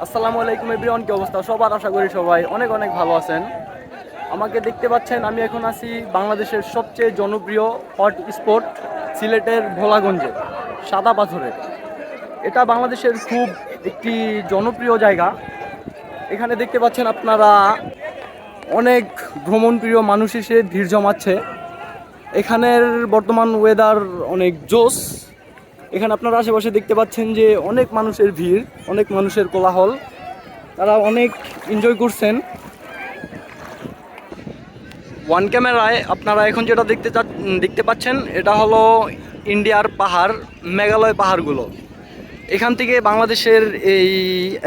আসসালামু আলাইকুম এভরিওয়ান, কি অবস্থা সবার? আশা করি সবাই অনেক অনেক ভালো আছেন। আমাকে দেখতে পাচ্ছেন, আমি এখন আছি বাংলাদেশের সবচেয়ে জনপ্রিয় হট স্পট সিলেটের ভোলাগঞ্জে, সাদা পাথরে। এটা বাংলাদেশের খুব একটি জনপ্রিয় জায়গা। এখানে দেখতে পাচ্ছেন আপনারা অনেক ভ্রমণপ্রিয় মানুষ এসে ভিড় জমাচ্ছে। এখানের বর্তমান ওয়েদার অনেক জোস। এখানে আপনারা আশেপাশে দেখতে পাচ্ছেন যে অনেক মানুষের ভিড়, অনেক মানুষের কোলাহল, তারা অনেক এনজয় করছেন। ওয়ান ক্যামেরায় আপনারা এখন যেটা দেখতে পাচ্ছেন, এটা হলো ইন্ডিয়ার পাহাড়, মেঘালয় পাহাড়গুলো। এখান থেকে বাংলাদেশের এই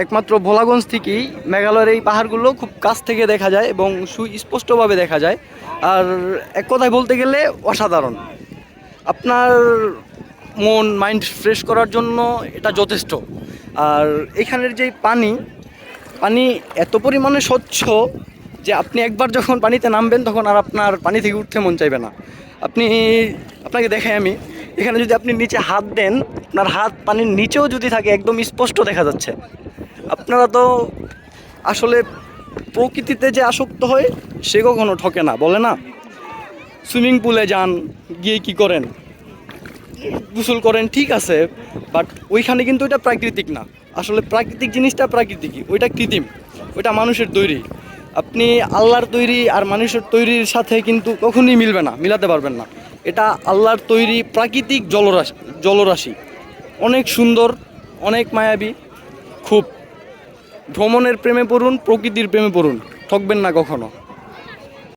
একমাত্র ভোলাগঞ্জ থেকেই মেঘালয়ের এই পাহাড়গুলো খুব কাছ থেকে দেখা যায় এবং সুস্পষ্টভাবে দেখা যায়। আর এক কথায় বলতে গেলে অসাধারণ। আপনার মন মাইন্ড ফ্রেশ করার জন্য এটা যথেষ্ট। আর এখানের যে পানি এত পরিমাণে স্বচ্ছ যে আপনি একবার যখন পানিতে নামবেন তখন আর আপনার পানি থেকে উঠতে মন চাইবে না। আপনাকে দেখাই আমি, এখানে যদি আপনি নিচে হাত দেন, আপনার হাত পানির নিচেও যদি থাকে একদম স্পষ্ট দেখা যাচ্ছে। আপনারা তো আসলে প্রকৃতিতে যে আসক্ত হয় সে কখনো ঠকে না, বলে না? সুইমিং পুলে যান, গিয়ে কি করেন? গোসল করেন, ঠিক আছে, বাট ওইখানে কিন্তু ওইটা প্রাকৃতিক না। আসলে প্রাকৃতিক জিনিসটা প্রাকৃতিকই, ওইটা কৃত্রিম, ওইটা মানুষের তৈরি। আপনি আল্লাহর তৈরি আর মানুষের তৈরির সাথে কিন্তু কখনোই মিলবে না, মিলাতে পারবেন না। এটা আল্লাহর তৈরি প্রাকৃতিক জলরাশি, অনেক সুন্দর, অনেক মায়াবী। খুব ভ্রমণের প্রেমে পড়ুন, প্রকৃতির প্রেমে পড়ুন, ঠকবেন না কখনো।